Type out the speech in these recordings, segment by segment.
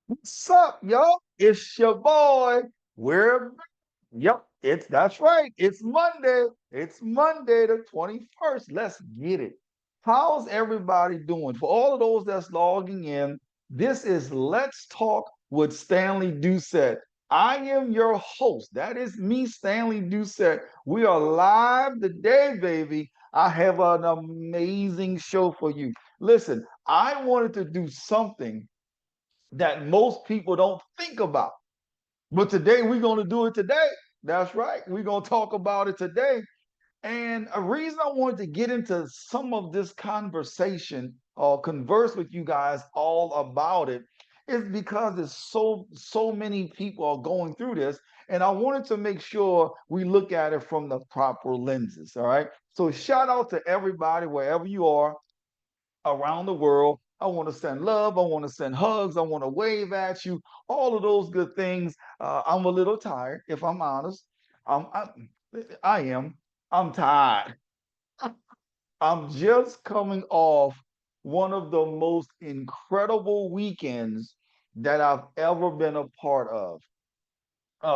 What's up, y'all? It's your boy. We're Yep, that's right. It's Monday. It's Monday the 21st. Let's get it. How's everybody doing? For all of those that's logging in, this is Let's Talk with Stanley Doucette. I am your host. That is me, Stanley Doucette. We are live today, baby. I have an amazing show for you. Listen, I wanted to do something that most people don't think about. But today we're going to do it today. That's right. We're going to talk about it today. And a reason I wanted to get into some of this conversation or converse with you guys all about it is because there's so many people are going through this. And I wanted to make sure we look at it from the proper lenses. All right. So shout out to everybody wherever you are around the world. I want to send love. I want to send hugs. I want to wave at you. All of those good things. I'm a little tired, if I'm honest. I'm, I, I am. I'm tired. I'm just coming off one of the most incredible weekends that I've ever been a part of.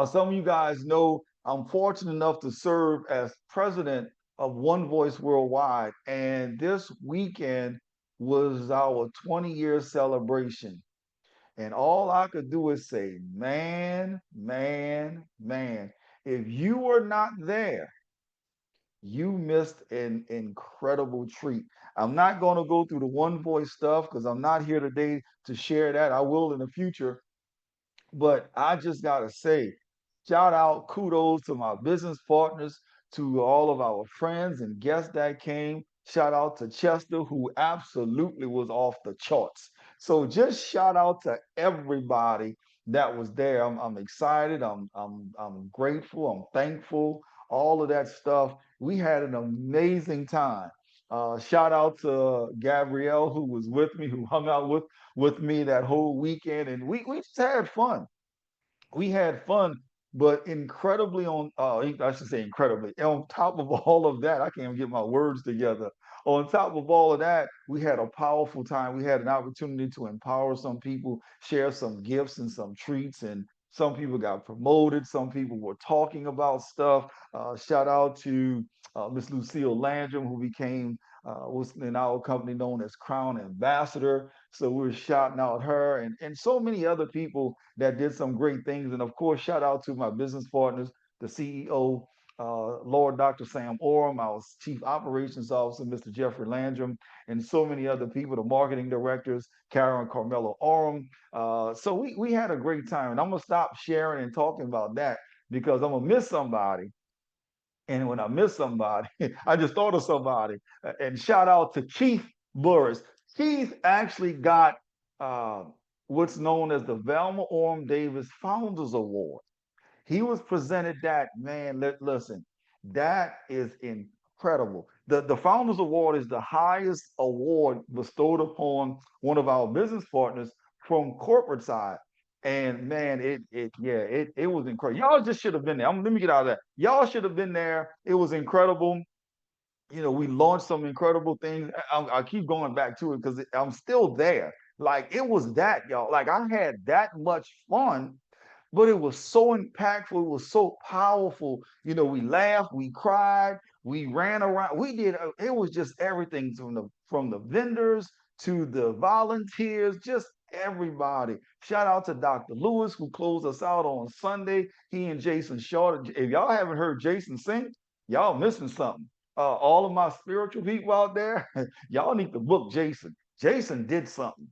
Some of you guys know I'm fortunate enough to serve as president of One Voice Worldwide, and this weekend was our 20-year celebration. And all I could do is say, man, man, man, if you were not there, you missed an incredible treat. I'm not going to go through the One Voice stuff because I'm not here today to share that. I will in the future. But I just got to say, shout out, kudos to my business partners, to all of our friends and guests that came. Shout out to Chester, who absolutely was off the charts. So just shout out to everybody that was there. I'm excited. I'm grateful. I'm thankful. All of that stuff. We had an amazing time. Shout out to Gabrielle, who was with me, who hung out with me that whole weekend, and we just had fun. We had fun, but incredibly on I should say incredibly on top of all of that, I can't even get my words together. On top of all of that, we had a powerful time. We had an opportunity to empower some people, share some gifts and some treats, and some people got promoted. Some people were talking about stuff. Shout out to Miss Lucille Landrum, who became was in our company known as Crown Ambassador. So we were shouting out her and so many other people that did some great things. And of course, shout out to my business partners, the CEO, Lord Dr. Sam Orem, our Chief Operations Officer, Mr. Jeffrey Landrum, and so many other people, the marketing directors, Karen Carmelo Orem. So we had a great time. And I'm going to stop sharing and talking about that because I'm going to miss somebody. And when I miss somebody, I just thought of somebody. And shout out to Keith Burris. Keith actually got uh, what's known as the Velma Orm Davis Founders Award. He was presented that, man, listen, that is incredible. The Founders Award is the highest award bestowed upon one of our business partners from corporate side. And man, it was incredible. Y'all just should have been there. Let me get out of that. Y'all should have been there. It was incredible. We launched some incredible things. I keep going back to it because I'm still there. Like it was that, y'all. Like I had that much fun, but it was so impactful. It was so powerful. We laughed, we cried, we ran around. We did. It was just everything from the vendors to the volunteers, just everybody. Shout out to Dr. Lewis who closed us out on Sunday. He and Jason Shaw. If y'all haven't heard Jason sing, y'all missing something. All of my spiritual people out there, y'all need to book Jason. Jason did something.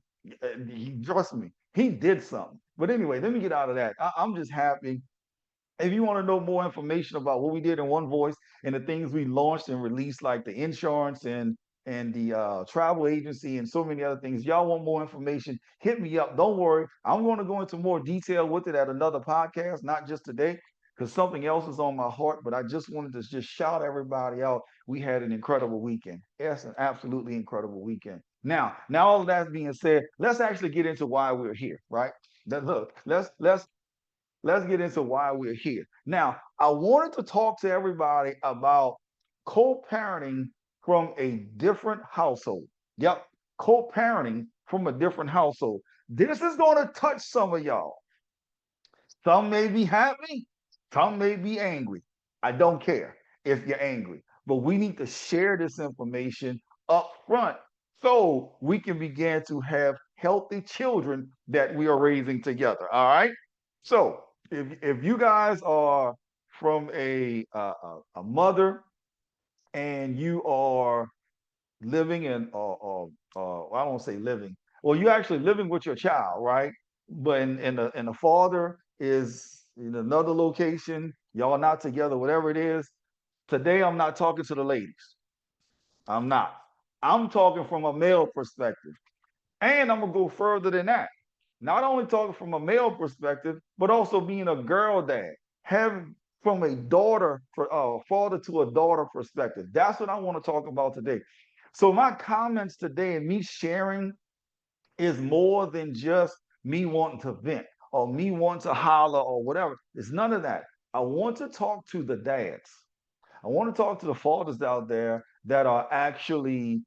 Trust me, he did something. But anyway, let me get out of that. I'm just happy. If you want to know more information about what we did in One Voice and the things we launched and released, like the insurance and the travel agency and so many other things, y'all want more information, hit me up. Don't worry. I'm going to go into more detail with it at another podcast, not just today, because something else is on my heart. But I just wanted to just shout everybody out. We had an incredible weekend. Yes, an absolutely incredible weekend. Now all of that being said, let's actually get into why we're here, right? Look, let's get into why we're here. Now, I wanted to talk to everybody about co-parenting from a different household. Yep, co-parenting from a different household. This is going to touch some of y'all. Some may be happy, some may be angry. I don't care if you're angry, but we need to share this information up front so we can begin to have healthy children that we are raising together. All right. So if you guys are from a mother and you are living in I don't say living. Well, you're actually living with your child, right? But in the father is in another location. Y'all not together, whatever it is. Today, I'm not talking to the ladies. I'm not. I'm talking from a male perspective, and I'm gonna go further than that. Not only talking from a male perspective, but also being a girl dad, having from a daughter for father to a daughter perspective. That's what I want to talk about today. So my comments today and me sharing is more than just me wanting to vent or me wanting to holler or whatever. It's none of that. I want to talk to the dads. I want to talk to the fathers out there that are actually,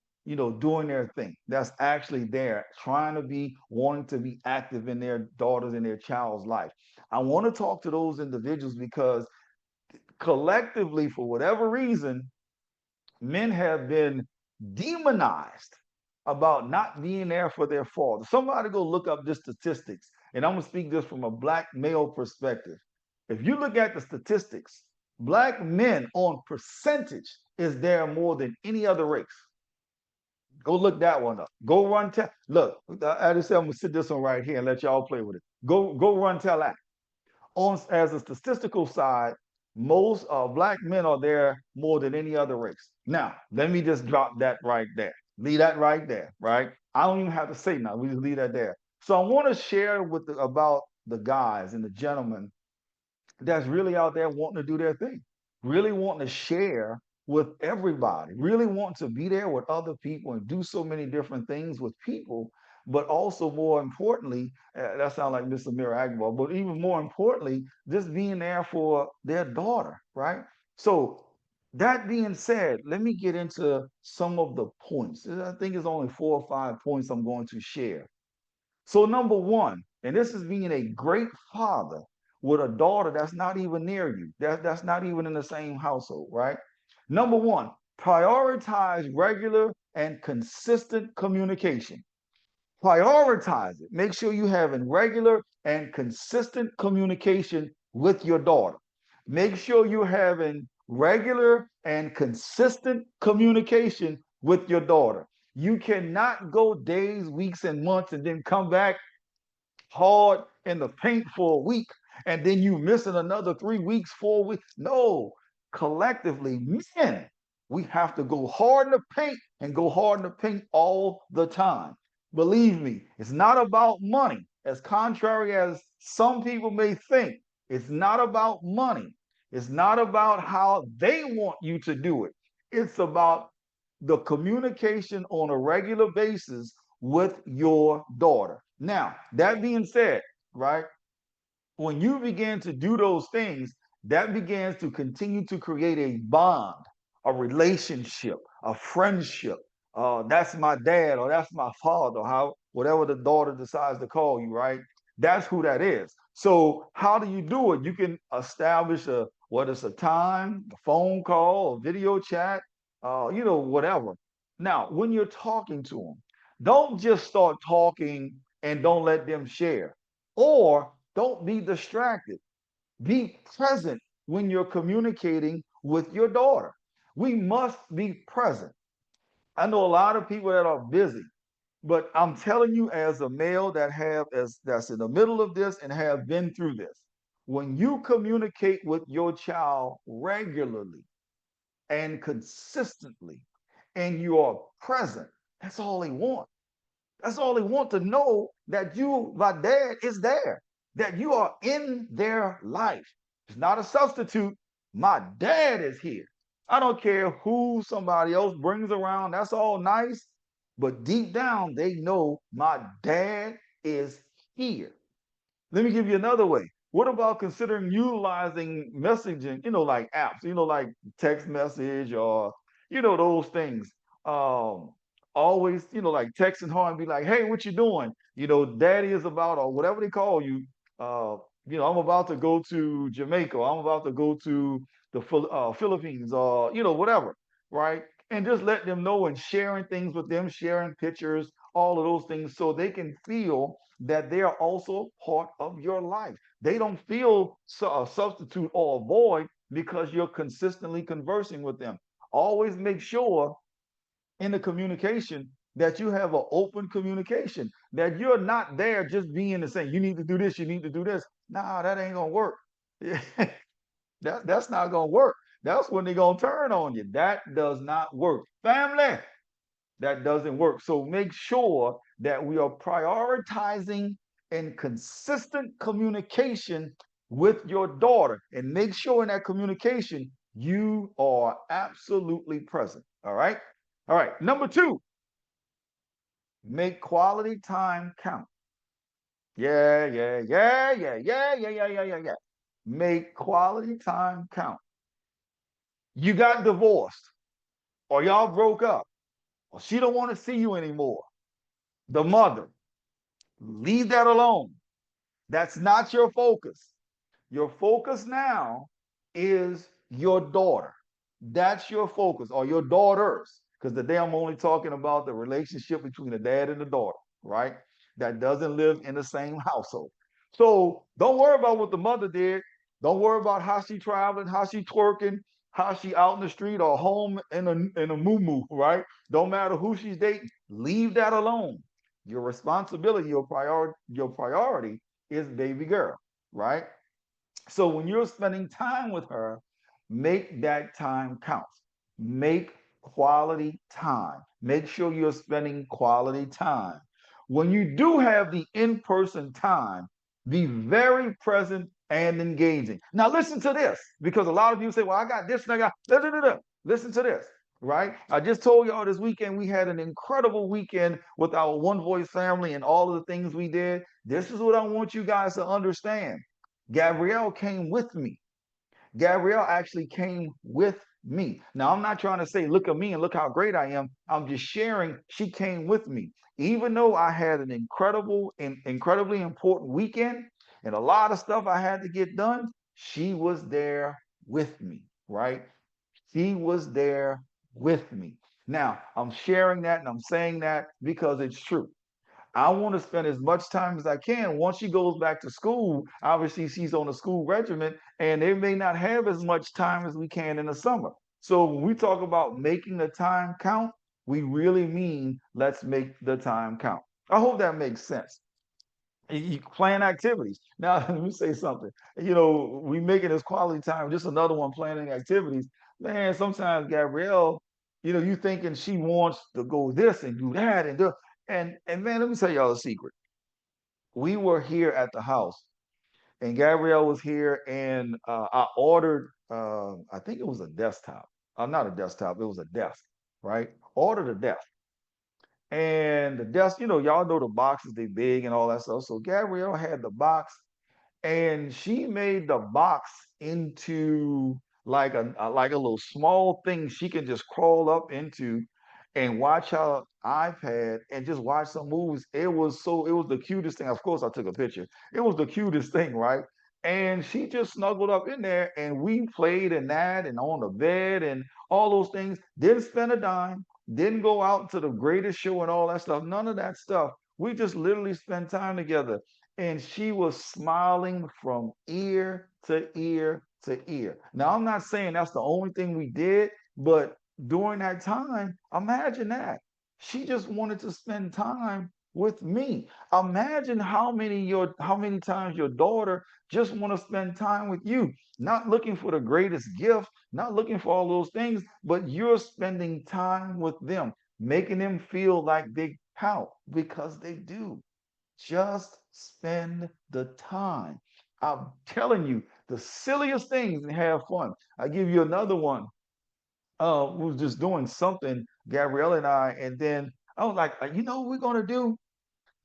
doing their thing. That's actually there, trying to be, wanting to be active in their daughters and their child's life. I want to talk to those individuals because collectively, for whatever reason, men have been demonized about not being there for their father. Somebody go look up the statistics, and I'm gonna speak this from a black male perspective. If you look at the statistics, black men on percentage is there more than any other race. Go look that one up. Go run tell. Look, I just said I'm gonna sit this one right here and let y'all play with it. Go run tell that on as a statistical side, most black men are there more than any other race. Now, let me just drop that right there. Leave that right there, right? I don't even have to say nothing. We just leave that there. So I want to share about the guys and the gentlemen that's really out there wanting to do their thing, really wanting to share with everybody, really wanting to be there with other people and do so many different things with people. But also, more importantly, that sounds like Mr. Mira Agbar, but even more importantly, just being there for their daughter, right? So, that being said, let me get into some of the points. I think it's only 4 or 5 points I'm going to share. So, number one, and this is being a great father with a daughter that's not even near you, that's not even in the same household, right? Number one, prioritize regular and consistent communication. Prioritize it. Make sure you having regular and consistent communication with your daughter. Make sure you're having regular and consistent communication with your daughter. You cannot go days, weeks, and months and then come back hard in the paint for a week and then you missing another 3 weeks, 4 weeks. No, collectively, men, we have to go hard in the paint and go hard in the paint all the time. Believe me, it's not about money, as contrary as some people may think. It's not about money. It's not about how they want you to do it. It's about the communication on a regular basis with your daughter. Now, that being said, right, when you begin to do those things, that begins to continue to create a bond, a relationship, a friendship. That's my dad or that's my father, how whatever the daughter decides to call you, right? That's who that is. So how do you do it? You can establish a what is a time, a phone call, a video chat, whatever. Now, when you're talking to them, don't just start talking and don't let them share. Or don't be distracted. Be present when you're communicating with your daughter. We must be present. I know a lot of people that are busy, but I'm telling you, as a male that's in the middle of this and have been through this, when you communicate with your child regularly and consistently, and you are present, that's all they want. That's all they want to know that you, my dad, is there, that you are in their life. It's not a substitute. My dad is here. I don't care who somebody else brings around. That's all nice. But deep down, they know my dad is here. Let me give you another way. What about considering utilizing messaging, like apps, like text message or, those things. Um, always, like texting her and be like, hey, what you doing? Daddy is about, or whatever they call you. Uh, I'm about to go to Jamaica. I'm about to go to the Philippines, or whatever, right? And just let them know and sharing things with them, sharing pictures, all of those things, so they can feel that they are also part of your life. They don't feel a substitute or a void because you're consistently conversing with them. Always make sure in the communication that you have an open communication, that you're not there just being the same. You need to do this, you need to do this. Nah, that ain't gonna work. That's not gonna work. That's when they're gonna turn on you. That does not work. Family, that doesn't work. So make sure that we are prioritizing and consistent communication with your daughter, and make sure in that communication you are absolutely present. All right. All right. Number two, make quality time count. Yeah, yeah, yeah, yeah, yeah, yeah, yeah, yeah, yeah, yeah. Make quality time count. You got divorced, or y'all broke up, or she don't want to see you anymore. The mother, leave that alone. That's not your focus. Your focus now is your daughter. That's your focus, or your daughters, because today I'm only talking about the relationship between the dad and the daughter, right? That doesn't live in the same household. So don't worry about what the mother did. Don't worry about how she traveling, how she twerking, how she out in the street or home in a moo, right? Don't matter who she's dating. Leave that alone. Your responsibility, your priority is baby girl, right? So when you're spending time with her, make that time count. Make quality time. Make sure you're spending quality time. When you do have the in person time, be very present and engaging. Now, listen to this, because a lot of you say, well, I got this and I got da, da, da, da. Listen to this, right? I just told y'all this weekend we had an incredible weekend with our One Voice family and all of the things we did. This is what I want you guys to understand. Gabrielle came with me. Gabrielle actually came with me. Now, I'm not trying to say, look at me and look how great I am. I'm just sharing, she came with me. Even though I had an incredible and incredibly important weekend and a lot of stuff I had to get done, she was there with me, right? She was there with me. Now, I'm sharing that and I'm saying that because it's true. I want to spend as much time as I can. Once she goes back to school, obviously she's on a school regiment, and they may not have as much time as we can in the summer. So when we talk about making the time count, we really mean let's make the time count. I hope that makes sense. You plan activities. Now, let me say something. We make it as quality time, just another one planning activities. Man, sometimes Gabrielle, you thinking she wants to go this and do that and do, and man, let me tell y'all a secret. We were here at the house, and Gabrielle was here, and I ordered. I think it was a desktop. Not a desktop. It was a desk, right? Ordered a desk, and the desk. Y'all know the boxes they big and all that stuff. So Gabrielle had the box, and she made the box into like a little small thing she can just crawl up into and watch her iPad and just watch some movies. It was the cutest thing. Of course, I took a picture. It was the cutest thing, right? And she just snuggled up in there, and we played in that and on the bed and all those things. Didn't spend a dime, didn't go out to the greatest show and all that stuff. None of that stuff. We just literally spent time together, and she was smiling from ear to ear to ear. Now, I'm not saying that's the only thing we did, but during that time, imagine that. She just wanted to spend time with me. Imagine how many times your daughter just want to spend time with you, not looking for the greatest gift, not looking for all those things, but you're spending time with them, making them feel like they count, because they do. Just spend the time. I'm telling you, the silliest things, and have fun. I give you another one. We was just doing something, Gabrielle and I, and then I was like, you know what we're gonna do?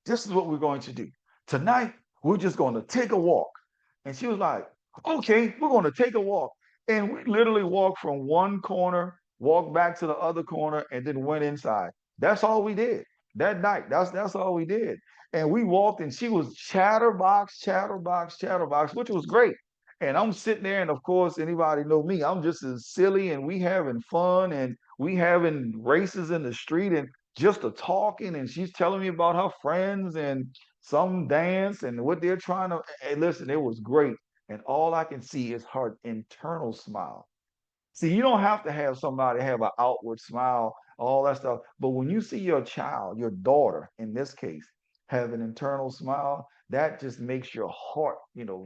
This is what we're going to do. Tonight, we're just gonna take a walk. And she was like, okay, we're gonna take a walk. And we literally walked from one corner, walked back to the other corner, and then went inside. That's all we did that night. That's all we did. And we walked, and she was chatterbox, chatterbox, chatterbox, which was great. And I'm sitting there, and of course, anybody know me, I'm just as silly, and we having fun, and we having races in the street, and just a talking, and she's telling me about her friends and some dance and what they're trying to. Hey, listen, it was great. And all I can see is her internal smile. See, you don't have to have somebody have an outward smile, all that stuff. But when you see your child, your daughter in this case, have an internal smile, that just makes your heart,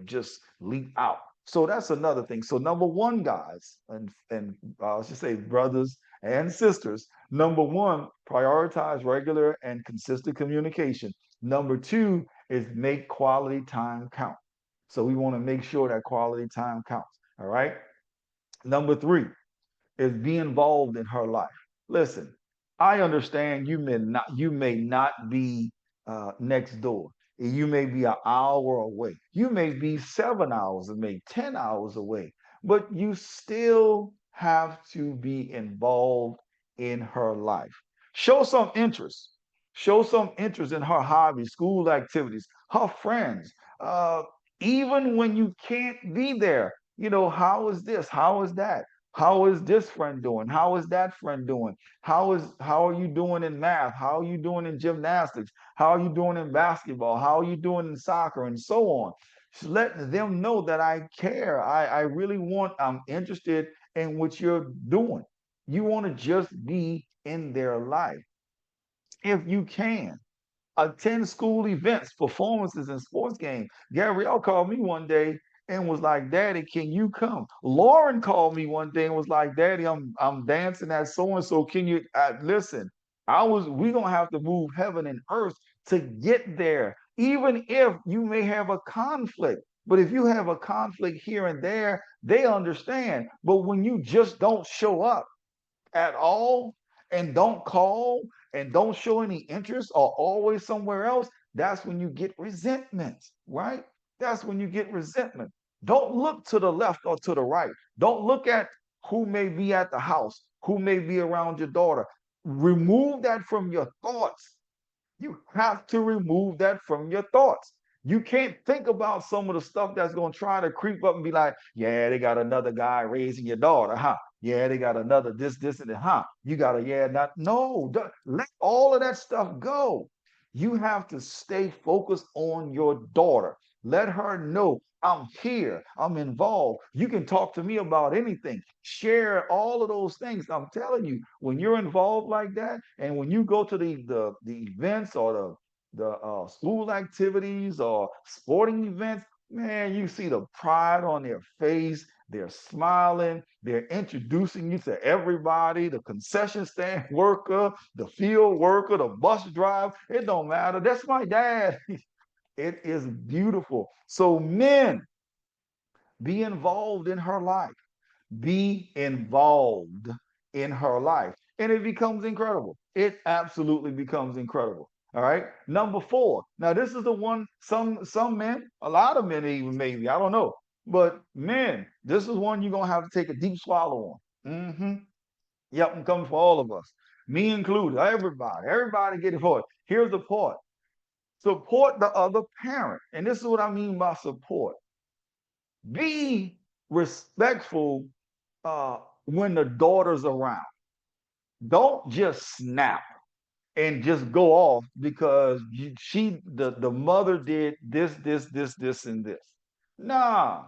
just leap out. So that's another thing. So number one, guys, and I should say brothers and sisters, number one, prioritize regular and consistent communication. Number two is make quality time count. So we want to make sure that quality time counts. All right. Number three is be involved in her life. Listen, I understand you may not be next door. You may be an hour away. You may be 7 hours away, 10 hours away, but you still have to be involved in her life. Show some interest. Show some interest in her hobbies, school activities, her friends. Uh, Even when you can't be there, how is this? How is that? How is this friend doing? How is that friend doing? How are you doing in math? How are you doing in gymnastics? How are you doing in basketball? How are you doing in soccer and so on? Just let them know that I care. I really I'm interested in what you're doing. You want to just be in their life if you can. Attend school events, performances, and sports games. Gabrielle called me one day and was like, "Daddy, can you come?" Lauren called me one day and was like, "Daddy, I'm dancing at so and so. Can you listen?" We gonna have to move heaven and earth to get there, even if you may have a conflict. But if you have a conflict here and there, they understand. But when you just don't show up at all and don't call and don't show any interest or always somewhere else, that's when you get resentment, right? That's when you get resentment. Don't look to the left or to the right. Don't look at who may be at the house, who may be around your daughter. Remove that from your thoughts. You have to remove that from your thoughts. You can't think about some of the stuff that's going to try to creep up and be like, yeah, they got another guy raising your daughter, huh? Yeah, they got another this, and that, huh? You got a, yeah, not, no, let all of that stuff go. You have to stay focused on your daughter. Let her know I'm here, I'm involved. You can talk to me about anything, share all of those things. I'm telling you, when you're involved like that, and when you go to the events or the school activities or sporting events, man, you see the pride on their face. They're smiling. They're introducing you to everybody, the concession stand worker, the field worker, the bus driver. It don't matter. That's my dad. It is beautiful. So, men, be involved in her life. Be involved in her life. And it becomes incredible. It absolutely becomes incredible. All right. Number four. Now, this is the one some men, a lot of men even maybe, I don't know. But men, this is one you're gonna have to take a deep swallow on. Yep, and comes for all of us. Me included, everybody get it for it. Here's the part. Support the other parent. And this is what I mean by support. Be respectful when the daughter's around. Don't just snap and just go off because the mother did this, and this. Nah,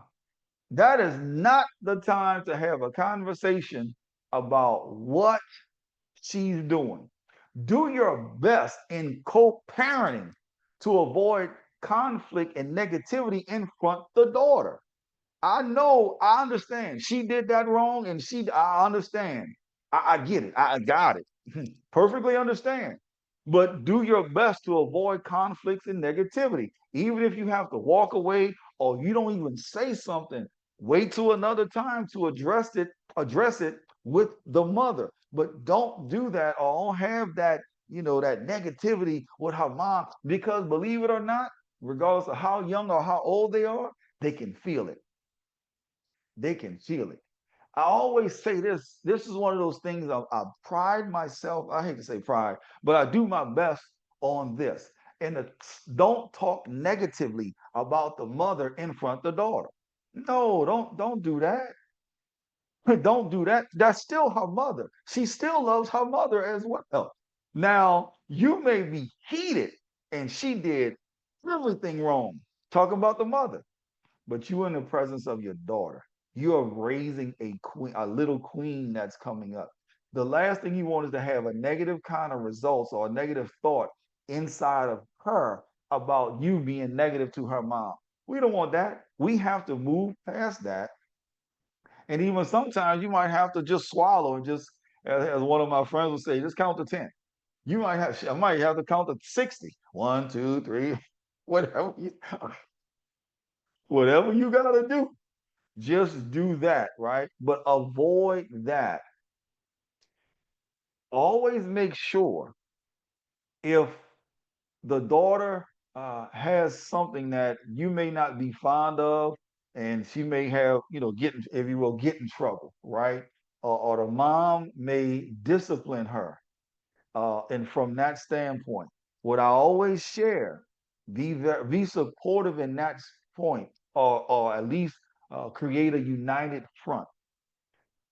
that is not the time to have a conversation about what she's doing. Do your best in co-parenting to avoid conflict and negativity in front of the daughter. I know, I understand. She did that wrong, and I understand. I get it. I got it. Perfectly understand. But do your best to avoid conflicts and negativity. Even if you have to walk away or you don't even say something, wait till another time to address it with the mother. But don't do that or don't have that, that negativity with her mom, because believe it or not, regardless of how young or how old they are, they can feel it. They can feel it. I always say this. This is one of those things I pride myself. I hate to say pride, but I do my best on this. And don't talk negatively about the mother in front of the daughter. No, don't do that. Don't do that. That's still her mother. She still loves her mother as well. Now, you may be heated and she did everything wrong. Talking about the mother, but you in the presence of your daughter. You are raising a queen, a little queen that's coming up. The last thing you want is to have a negative kind of results or a negative thought inside of her about you being negative to her mom. We don't want that. We have to move past that. And even sometimes you might have to just swallow and just, as one of my friends would say, just count to 10. I might have to count to 60. 1, 2, 3, whatever whatever you gotta do, just do that, right? But avoid that. Always make sure if the daughter has something that you may not be fond of, and she may have, if you will, get in trouble, right? Or the mom may discipline her. And from that standpoint, what I always share, be supportive in that point, or at least create a united front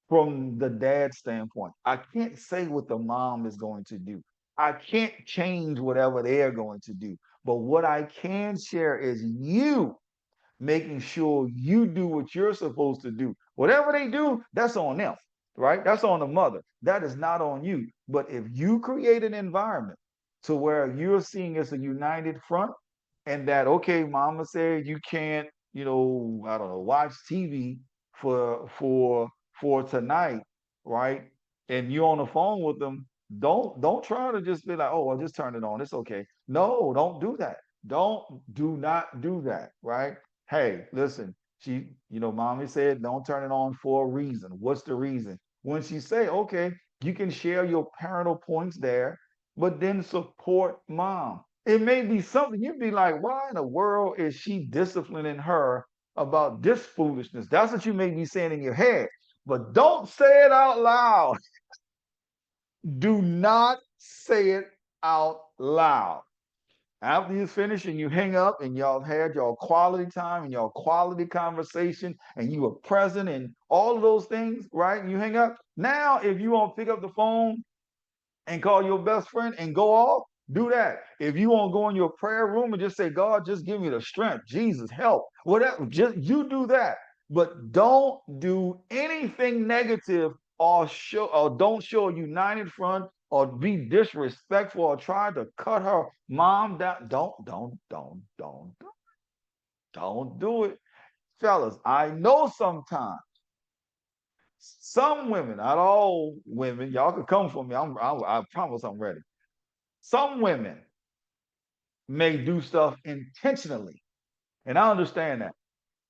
from the dad standpoint. I can't say what the mom is going to do. I can't change whatever they're going to do. But what I can share is you making sure you do what you're supposed to do. Whatever they do, that's on them, right? That's on the mother. That is not on you. But if you create an environment to where you're seeing it's a united front, and that, okay, mama said you can't, I don't know, watch TV for tonight, right? And you're on the phone with them, don't try to just be like, oh, I'll just turn it on. It's okay. No, don't do that. Do not do that, right? Hey, listen, mommy said don't turn it on for a reason. What's the reason? When she say, okay, you can share your parental points there, but then support mom. It may be something you'd be like, why in the world is she disciplining her about this foolishness? That's what you may be saying in your head, but don't say it out loud. Do not say it out loud. After you finish and you hang up and y'all had your quality time and your quality conversation and you were present and all of those things, right? And you hang up. Now, if you want to pick up the phone and call your best friend and go off, do that. If you want to go in your prayer room and just say, God, just give me the strength, Jesus, help, whatever, just you do that. But don't do anything negative or don't show a united front or be disrespectful or try to cut her mom down. Don't do it. Fellas, I know sometimes some women, not all women, y'all could come for me. I promise I'm ready. Some women may do stuff intentionally, and I understand that.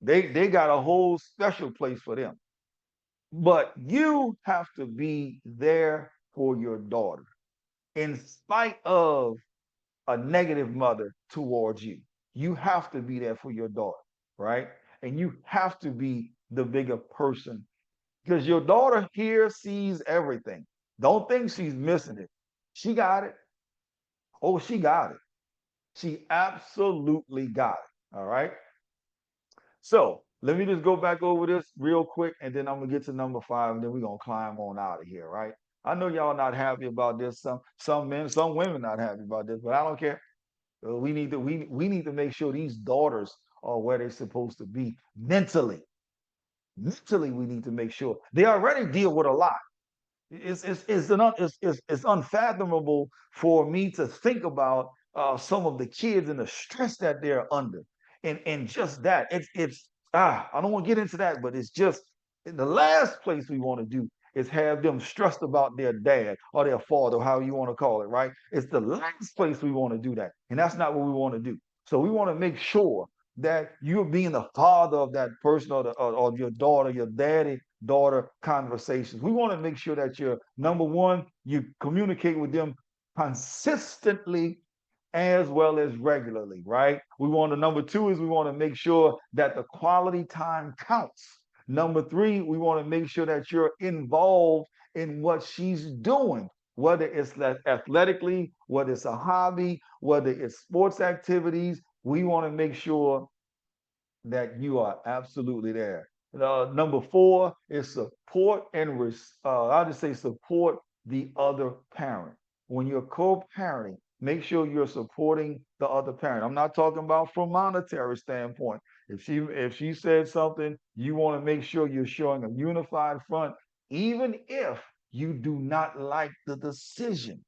They got a whole special place for them. But you have to be there for your daughter in spite of a negative mother towards you. You have to be there for your daughter, right? And you have to be the bigger person because your daughter here sees everything. Don't think she's missing it. She got it. Oh, she got it. She absolutely got it. All right. So let me just go back over this real quick, and then I'm gonna get to number 5, and then we're gonna climb on out of here, right? I know y'all not happy about this. Some men, some women not happy about this, but I don't care. We need to make sure these daughters are where they're supposed to be mentally. Mentally, we need to make sure they already deal with a lot. It's unfathomable for me to think about some of the kids and the stress that they're under, and just that I don't want to get into that, but it's just the last place we want to do is have them stressed about their dad or their father, or however you want to call it, right? It's the last place we want to do that, and that's not what we want to do. So we want to make sure that you're being the father of that person or your daughter, your daddy daughter conversations. We want to make sure that you're number one, you communicate with them consistently as well as regularly, right? We want to number two is we want to make sure that the quality time counts. Number three, we want to make sure that you're involved in what she's doing, whether it's athletically, whether it's a hobby, whether it's sports activities. We want to make sure that you are absolutely there. Number four is support and I'll just say support the other parent. When you're co-parenting, make sure you're supporting the other parent. I'm not talking about from monetary standpoint. If she said something, you want to make sure you're showing a unified front, even if you do not like the decision.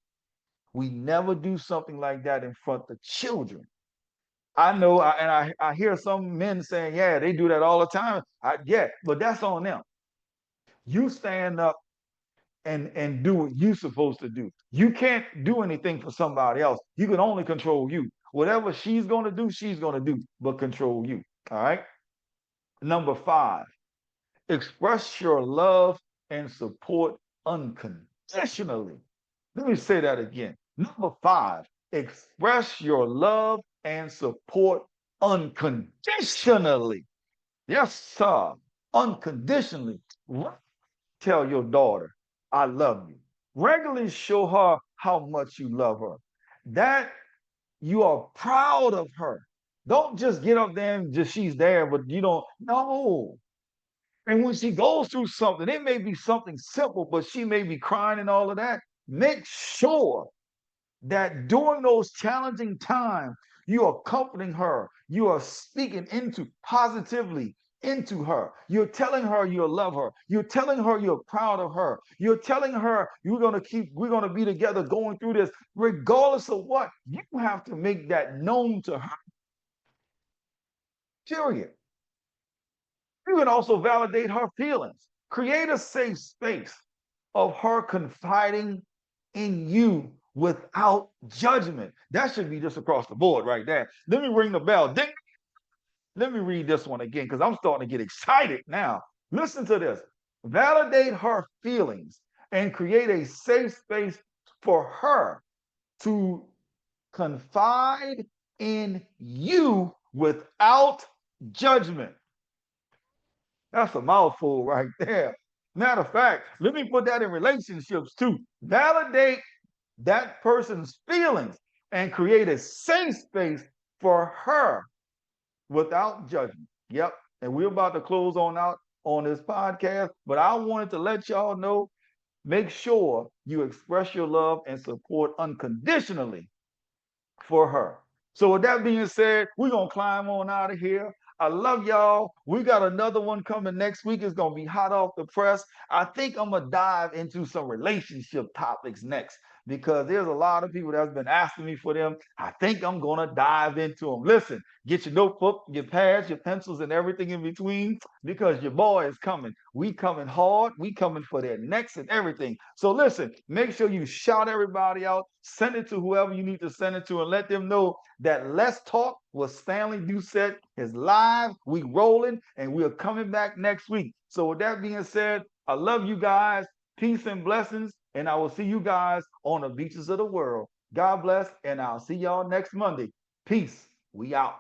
We never do something like that in front of children. I know, and I hear some men saying, "Yeah, they do that all the time." Yeah, but that's on them. You stand up and do what you're supposed to do. You can't do anything for somebody else. You can only control you. Whatever she's going to do, but control you. All right. Number five, express your love and support unconditionally. Let me say that again. Number five, express your love and support unconditionally. Yes, sir. Unconditionally. Tell your daughter, I love you. Regularly show her how much you love her. That you are proud of her. Don't just get up there and just she's there, but you don't. No. And when she goes through something, it may be something simple, but she may be crying and all of that. Make sure that during those challenging times, you are comforting her. You are speaking into positively into her. You're telling her you love her. You're telling her you're proud of her. You're telling her we're going to be together going through this, regardless of what. You have to make that known to her. Period. You can also validate her feelings. Create a safe space of her confiding in you without judgment. That should be just across the board right there. Let me ring the bell. Ding. Let me read this one again because I'm starting to get excited now. Listen to this. Validate her feelings and create a safe space for her to confide in you without judgment. That's a mouthful right there. Matter of fact, let me put that in relationships too. Validate that person's feelings and create a safe space for her without judgment. Yep. And we're about to close on out on this podcast, but I wanted to let y'all know, make sure you express your love and support unconditionally for her. So with that being said, we're gonna climb on out of here. I love y'all. We got another one coming next week. It's gonna be hot off the press. I think I'm gonna dive into some relationship topics next because there's a lot of people that's been asking me for them. I think I'm gonna dive into them. Listen, get your notebook, your pads, your pencils, and everything in between because your boy is coming. We coming hard. We coming for their necks and everything. So listen, make sure you shout everybody out, send it to whoever you need to send it to, and let them know that Let's Talk with Stanley Doucette is live. We rolling, and we are coming back next week. So with that being said, I love you guys. Peace and blessings, and I will see you guys on the beaches of the world. God bless, and I'll see y'all next Monday. Peace. We out.